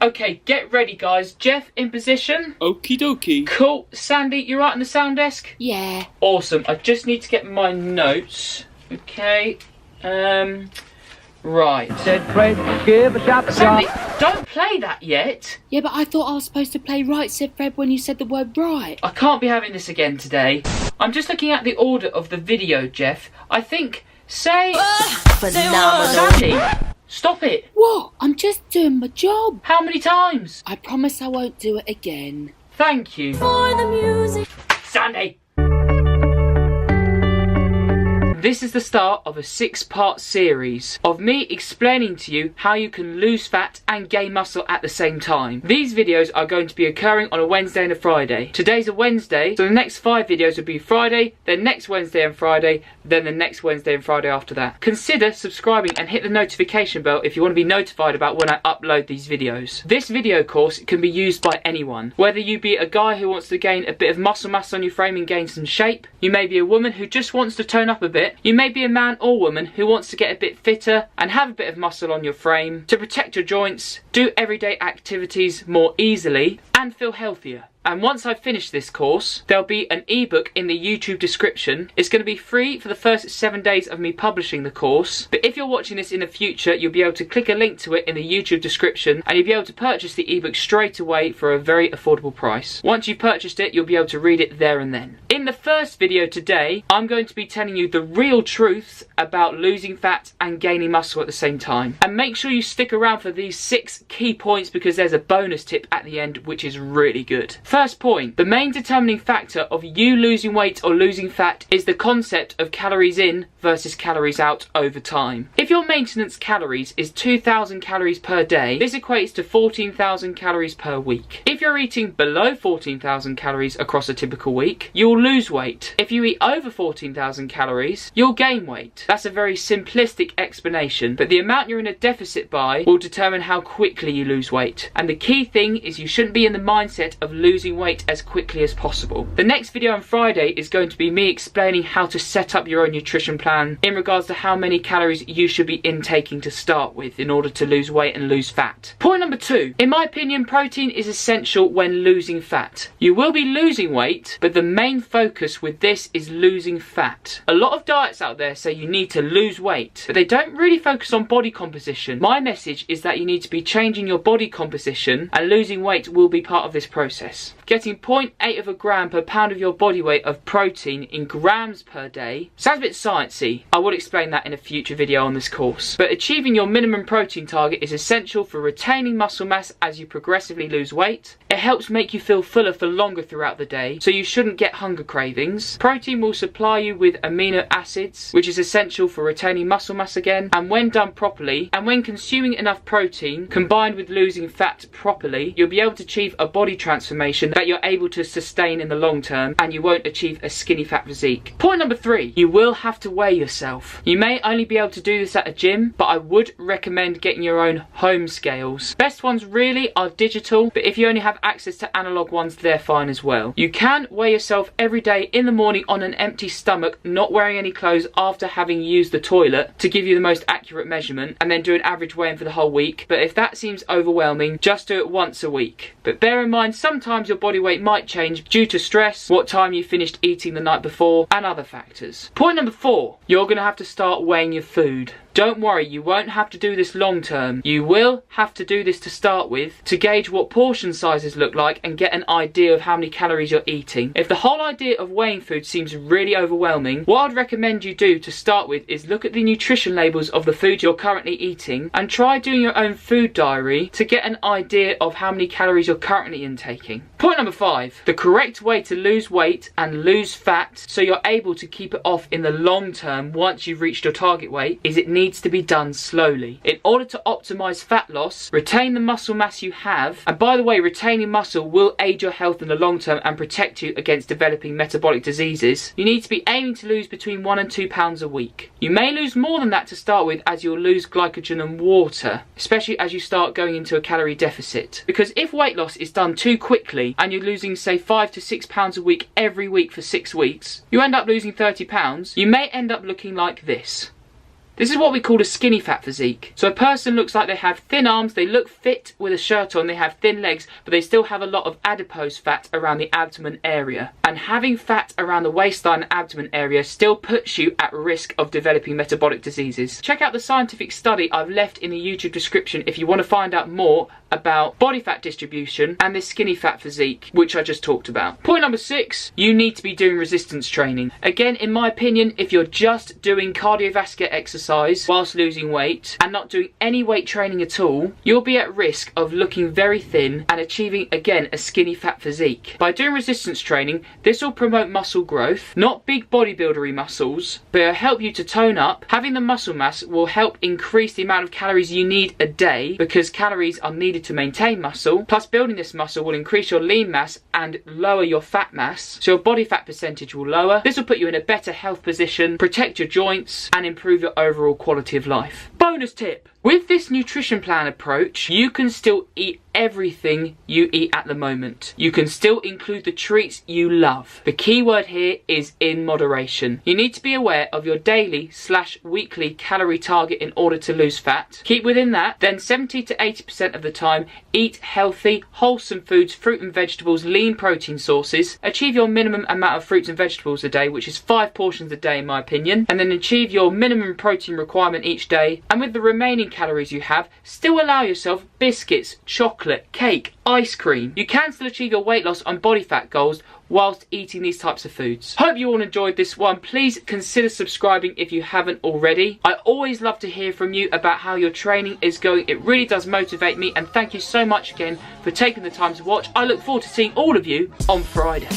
Okay, get ready guys. Jeff in position. Okie dokie. Cool. Sandy, you right on the sound desk? Yeah. Awesome. I just need to get my notes. Okay. Right. Said Fred, give a shot. Sandy, don't play that yet. Yeah, but I thought I was supposed to play right, said Fred, when you said the word right. I can't be having this again today. I'm just looking at the order of the video, Jeff. I think, say... Phenomenal. Sandy, stop it. What? I'm just doing my job. How many times? I promise I won't do it again. Thank you. For the music. Sandy! This is the start of a 6-part series of me explaining to you how you can lose fat and gain muscle at the same time. These videos are going to be occurring on a Wednesday and a Friday. Today's a Wednesday, so the next 5 videos will be Friday, then next Wednesday and Friday, then the next Wednesday and Friday after that. Consider subscribing and hit the notification bell if you want to be notified about when I upload these videos. This video course can be used by anyone. Whether you be a guy who wants to gain a bit of muscle mass on your frame and gain some shape, you may be a woman who just wants to tone up a bit, you may be a man or woman who wants to get a bit fitter and have a bit of muscle on your frame to protect your joints, do everyday activities more easily and feel healthier. And once I've finished this course, there'll be an ebook in the YouTube description. It's going to be free for the first 7 days of me publishing the course. But if you're watching this in the future, you'll be able to click a link to it in the YouTube description and you'll be able to purchase the ebook straight away for a very affordable price. Once you've purchased it, you'll be able to read it there and then. In the first video today, I'm going to be telling you the real truths about losing fat and gaining muscle at the same time. And make sure you stick around for these 6 key points because there's a bonus tip at the end which is really good. First point, the main determining factor of you losing weight or losing fat is the concept of calories in versus calories out over time. If your maintenance calories is 2,000 calories per day, this equates to 14,000 calories per week. If you're eating below 14,000 calories across a typical week, you'll lose weight. If you eat over 14,000 calories, you'll gain weight. That's a very simplistic explanation, but the amount you're in a deficit by will determine how quickly you lose weight. And the key thing is you shouldn't be in the mindset of losing weight as quickly as possible. The next video on Friday is going to be me explaining how to set up your own nutrition plan in regards to how many calories you should be intaking to start with in order to lose weight and lose fat. Point number 2. In my opinion, protein is essential when losing fat. You will be losing weight, but the main focus with this is losing fat. A lot of diets out there say you need to lose weight, but they don't really focus on body composition. My message is that you need to be changing your body composition and losing weight will be part of this process. Getting 0.8 of a gram per pound of your body weight of protein in grams per day sounds a bit sciencey. I will explain that in a future video on this course. But achieving your minimum protein target is essential for retaining muscle mass as you progressively lose weight. It helps make you feel fuller for longer throughout the day, so you shouldn't get hunger cravings. Protein will supply you with amino acids, which is essential for retaining muscle mass again, and when done properly, and when consuming enough protein combined with losing fat properly, you'll be able to achieve a body transformation that you're able to sustain in the long term, and you won't achieve a skinny fat physique. Point number 3, you will have to weigh yourself. You may only be able to do this at a gym, but I would recommend getting your own home scales. Best ones really are digital, but if you only have access to analog ones, they're fine as well. You can weigh yourself every day in the morning on an empty stomach, not wearing any clothes after having used the toilet to give you the most accurate measurement, and then do an average weigh-in for the whole week. But if that seems overwhelming, just do it once a week. But bear in mind, sometimes your body weight might change due to stress, what time you finished eating the night before, and other factors. Point number 4, you're going to have to start weighing your food. Don't worry, you won't have to do this long term. You will have to do this to start with to gauge what portion sizes look like and get an idea of how many calories you're eating. If the whole idea of weighing food seems really overwhelming, what I'd recommend you do to start with is look at the nutrition labels of the food you're currently eating and try doing your own food diary to get an idea of how many calories you're currently intaking. Point number 5, the correct way to lose weight and lose fat so you're able to keep it off in the long term once you've reached your target weight is it needs to be done slowly. In order to optimize fat loss, retain the muscle mass you have, and by the way, retaining muscle will aid your health in the long term and protect you against developing metabolic diseases, you need to be aiming to lose between 1 and 2 pounds a week. You may lose more than that to start with as you'll lose glycogen and water, especially as you start going into a calorie deficit. Because if weight loss is done too quickly and you're losing say 5 to 6 pounds a week every week for 6 weeks, you end up losing 30 pounds, you may end up looking like this. This is what we call a skinny fat physique. So a person looks like they have thin arms, they look fit with a shirt on, they have thin legs, but they still have a lot of adipose fat around the abdomen area. And having fat around the waistline and abdomen area still puts you at risk of developing metabolic diseases. Check out the scientific study I've left in the YouTube description if you want to find out more about body fat distribution and this skinny fat physique, which I just talked about. Point number 6, you need to be doing resistance training. Again, in my opinion, if you're just doing cardiovascular exercise whilst losing weight and not doing any weight training at all, you'll be at risk of looking very thin and achieving, again, a skinny fat physique. By doing resistance training, this will promote muscle growth, not big bodybuildery muscles, but it'll help you to tone up. Having the muscle mass will help increase the amount of calories you need a day, because calories are needed to maintain muscle. Plus, building this muscle will increase your lean mass and lower your fat mass, so your body fat percentage will lower. This will put you in a better health position, protect your joints, and improve your overall quality of life. Bonus tip: with this nutrition plan approach, you can still eat everything you eat at the moment. You can still include the treats you love. The key word here is in moderation. You need to be aware of your daily/weekly calorie target in order to lose fat. Keep within that, then 70 to 80% of the time, eat healthy, wholesome foods, fruit and vegetables, lean protein sources. Achieve your minimum amount of fruits and vegetables a day, which is 5 portions a day in my opinion, and then achieve your minimum protein requirement each day. And with the remaining calories you have, still allow yourself biscuits, chocolate, cake, ice cream. You can still achieve your weight loss and body fat goals whilst eating these types of foods. Hope you all enjoyed this one. Please consider subscribing if you haven't already. I always love to hear from you about how your training is going. It really does motivate me, and thank you so much again for taking the time to watch. I look forward to seeing all of you on Friday.